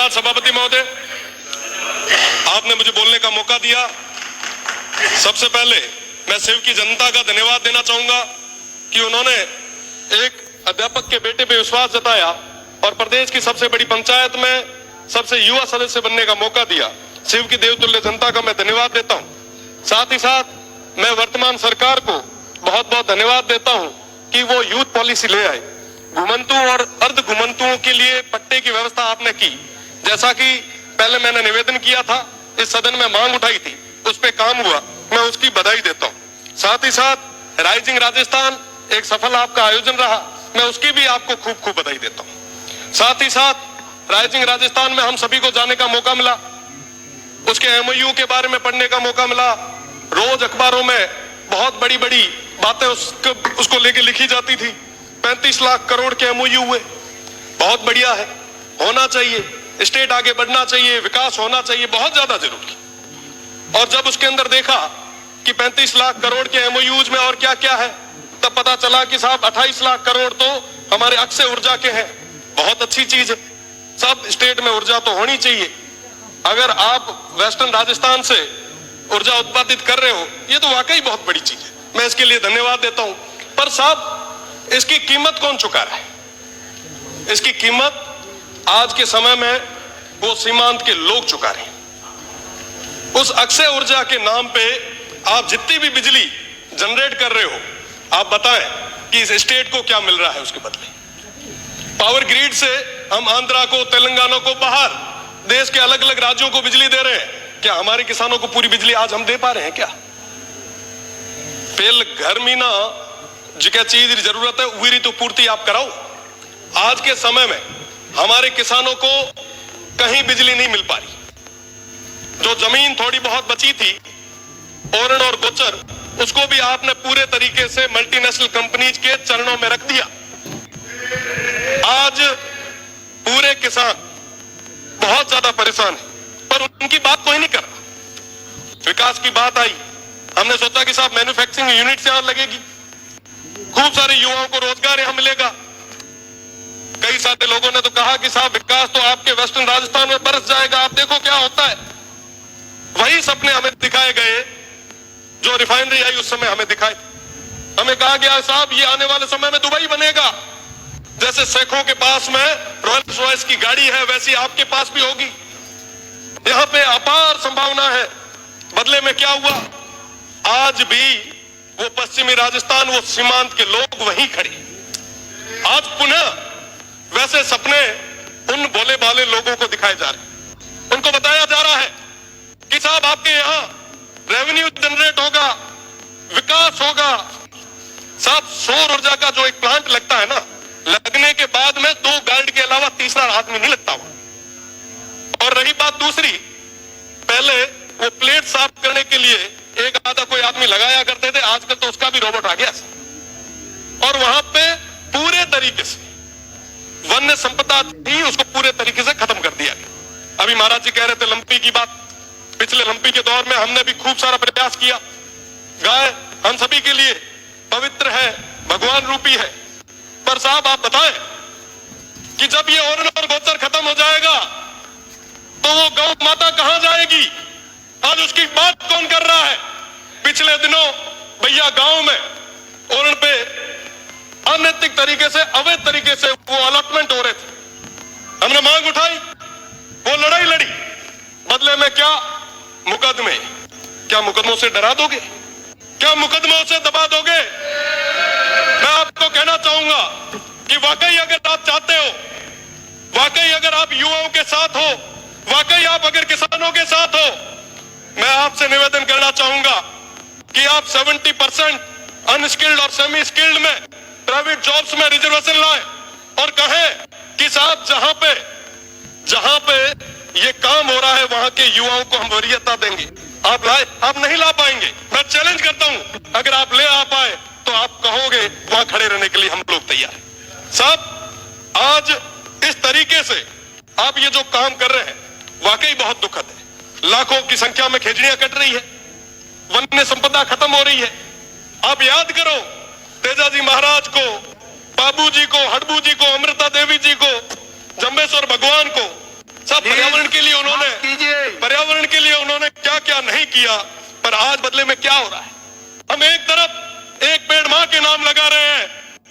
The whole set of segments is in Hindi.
धन्यवाद सभापति महोदय, आपने मुझे बोलने का मौका दिया। सबसे पहले मैं शिव की जनता का धन्यवाद देना चाहूंगा कि उन्होंने एक अध्यापक के बेटे पे विश्वास जताया और प्रदेश की सबसे बड़ी पंचायत में सबसे युवा सदस्य बनने का मौका दिया। शिव की देवतुल्य जनता का मैं धन्यवाद देता हूं। साथ ही साथ मैं वर्तमान सरकार को बहुत बहुत धन्यवाद देता हूं कि वो यूथ पॉलिसी ले आए। घुमंतु और अर्ध घुमंतुओं के लिए पट्टे की व्यवस्था आपने की, जैसा कि पहले मैंने निवेदन किया था, इस सदन में मांग उठाई थी, उस पे काम हुआ, मैं उसकी बधाई देता हूं। साथ ही साथ राइजिंग राजस्थान एक सफल आपका आयोजन रहा, मैं उसकी भी आपको खूब खूब बधाई देता हूं। साथ ही साथ राइजिंग राजस्थान में हम सभी को जाने का मौका मिला, उसके एमओयू के बारे में पढ़ने का मौका मिला। रोज अखबारों में बहुत बड़ी बड़ी बातें उसको लेके लिखी जाती थी। 35 लाख करोड़ के एमओयू हुए, बहुत बढ़िया है, होना चाहिए, स्टेट आगे बढ़ना चाहिए, विकास होना चाहिए, बहुत ज्यादा जरूरी। और जब उसके अंदर देखा कि 35 लाख करोड़ के एमओयूज में और क्या क्या है, तब पता चला कि साहब 28 लाख करोड़ तो हमारे अक्षय ऊर्जा के हैं। बहुत अच्छी चीज है, सब स्टेट में ऊर्जा तो होनी चाहिए। अगर आप वेस्टर्न राजस्थान से ऊर्जा उत्पादित कर रहे हो, ये तो वाकई बहुत बड़ी चीज है, मैं इसके लिए धन्यवाद देता हूं। पर साहब इसकी कीमत कौन चुका रहा है? इसकी कीमत आज के समय में वो सीमांत के लोग चुका रहे हैं। उस अक्षय ऊर्जा के नाम पे आप जितनी भी बिजली जनरेट कर रहे हो, आप बताएं कि इस स्टेट को क्या मिल रहा है उसके बदले। पावर ग्रिड से हम आंध्रा को, तेलंगाना को, बाहर देश के अलग अलग राज्यों को बिजली दे रहे हैं। क्या हमारे किसानों को पूरी बिजली आज हम दे पा रहे हैं क्या? पेल घर में ना जिका चीज की जरूरत है वही तो पूर्ति आप कराओ। आज के समय में हमारे किसानों को कहीं बिजली नहीं मिल पा रही। जो जमीन थोड़ी बहुत बची थी, ओरण और गोचर, उसको भी आपने पूरे तरीके से मल्टीनेशनल कंपनीज के चरणों में रख दिया। आज पूरे किसान बहुत ज्यादा परेशान है, पर उनकी बात कोई नहीं कर रहा। विकास की बात आई, हमने सोचा कि साहब मैन्युफैक्चरिंग यूनिट यहां लगेगी, खूब सारे युवाओं को रोजगार यहां मिलेगा। कई सारे लोगों ने तो कहा कि साहब विकास तो आपके वेस्टर्न राजस्थान में बरस जाएगा, आप देखो क्या होता है। वही सपने हमें दिखाए गए जो रिफाइनरी आई उस समय हमें दिखाए। हमें कहा गया साहब ये आने वाले समय में दुबई बनेगा, जैसे शेखों के पास में रॉयल्स रॉयस की गाड़ी है वैसी आपके पास भी होगी। यहां पे अपार संभावना है। बदले में क्या हुआ? आज भी वो पश्चिमी राजस्थान, वो सीमांत के लोग वहीं खड़े। आज पुनः वैसे सपने उन भोले भाले लोगों को दिखाए जा रहे। उनको बताया जा रहा है कि साहब आपके यहां रेवेन्यू जनरेट होगा, विकास होगा। साहब सौर ऊर्जा का जो एक प्लांट लगता है ना, लगने के बाद में 2 गार्ड के अलावा तीसरा आदमी नहीं लगता हुआ। और रही बात दूसरी, पहले वो प्लेट साफ करने के लिए एक आधा कोई आदमी लगाया करते थे, आजकल तो उसका भी रोबोट आ गया। और वहां पे पूरे तरीके से वन्य संपदा थी, उसको पूरे तरीके से खत्म कर दिया गया। अभी महाराज जी कह रहे थे लंपी की बात, पिछले लंपी के दौर में हमने भी खूब सारा प्रयास किया। गाय हम सभी के लिए पवित्र है, भगवान रूपी है। पर साहब आप बताएं कि जब ये ओरण और गोचर खत्म हो जाएगा तो वो गौ माता कहां जाएगी? आज उसकी बात कौन कर रहा है? पिछले दिनों भैया गांव में ओरण पे अनैतिक तरीके से, अवैध तरीके से वो अलॉटमेंट हो रहे थे। हमने मांग उठाई, वो लड़ाई लड़ी। बदले में क्या? मुकदमे। क्या मुकदमों से डरा दोगे? क्या मुकदमों से दबा दोगे? मैं आपको कहना चाहूंगा कि वाकई अगर आप चाहते हो, वाकई अगर आप युवाओं के साथ हो, वाकई आप अगर किसानों के साथ हो, मैं आपसे निवेदन करना चाहूंगा कि आप 70% अनस्किल्ड और सेमी स्किल्ड में प्राइवेट जॉब्स में रिजर्वेशन लाए और कहें कि साहब जहां पे ये काम हो रहा है वहां के युवाओं को हम वरीयता देंगे। आप लाए? आप नहीं ला पाएंगे। मैं चैलेंज करता हूं, अगर आप ले आ पाए तो आप कहोगे वहां खड़े रहने के लिए हम लोग तैयार हैं। साहब आज इस तरीके से आप ये जो काम कर रहे हैं वाकई बहुत दुखद है। लाखों की संख्या में खेजड़ियां कट रही है, वन्य संपदा खत्म हो रही है। आप याद करो तेजाजी महाराज को, बाबू जी को, हडबू जी को, अमृता देवी जी को, जम्बेश्वर भगवान को। साहब पर्यावरण के लिए उन्होंने क्या क्या नहीं किया, पर आज बदले में क्या हो रहा है? हम एक तरफ एक पेड़ मां के नाम लगा रहे हैं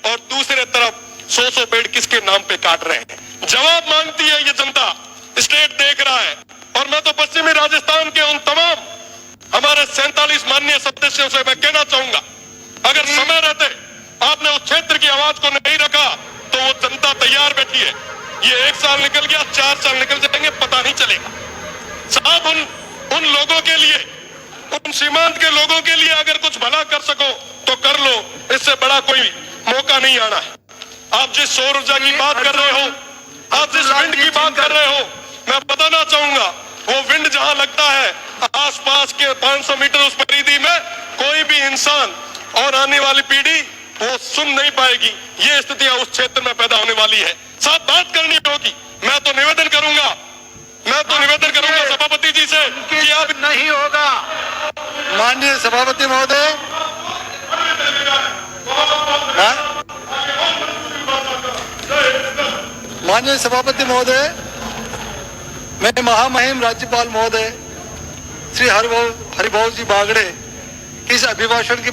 और दूसरे तरफ 100 पेड़ किसके नाम पे काट रहे हैं। जवाब मांगती है ये जनता, स्टेट देख रहा है। और मैं तो पश्चिमी राजस्थान के उन तमाम हमारे 47 माननीय सदस्यों से मैं कहना चाहूंगा, अगर समय रहते आपने उस क्षेत्र की आवाज को नहीं रखा तो वो जनता तैयार बैठी है। ये 1 साल निकल गया, 4 साल निकल जाएंगे, पता नहीं चलेगा। साहब उन लोगों के लिए, उन सीमांत के लोगों के लिए अगर कुछ भला कर सको तो कर लो, इससे बड़ा कोई मौका नहीं आना है। आप जिस सौर ऊर्जा की बात कर रहे हो, आप जिस विंड की बात कर रहे हो, मैं बताना चाहूंगा वो विंड जहां लगता है आसपास के 500 मीटर उस परिधि में कोई भी इंसान और आने वाली पीढ़ी वो सुन नहीं पाएगी। ये स्थितियां उस क्षेत्र में पैदा होने वाली है। साथ बात करनी होगी। मैं तो निवेदन करूंगा सभापति जी से कि आप नहीं होगा। माननीय सभापति महोदय, माननीय सभापति महोदय, मैं महामहिम राज्यपाल महोदय श्री हरिभाऊ जी बागड़े के इस अभिभाषण की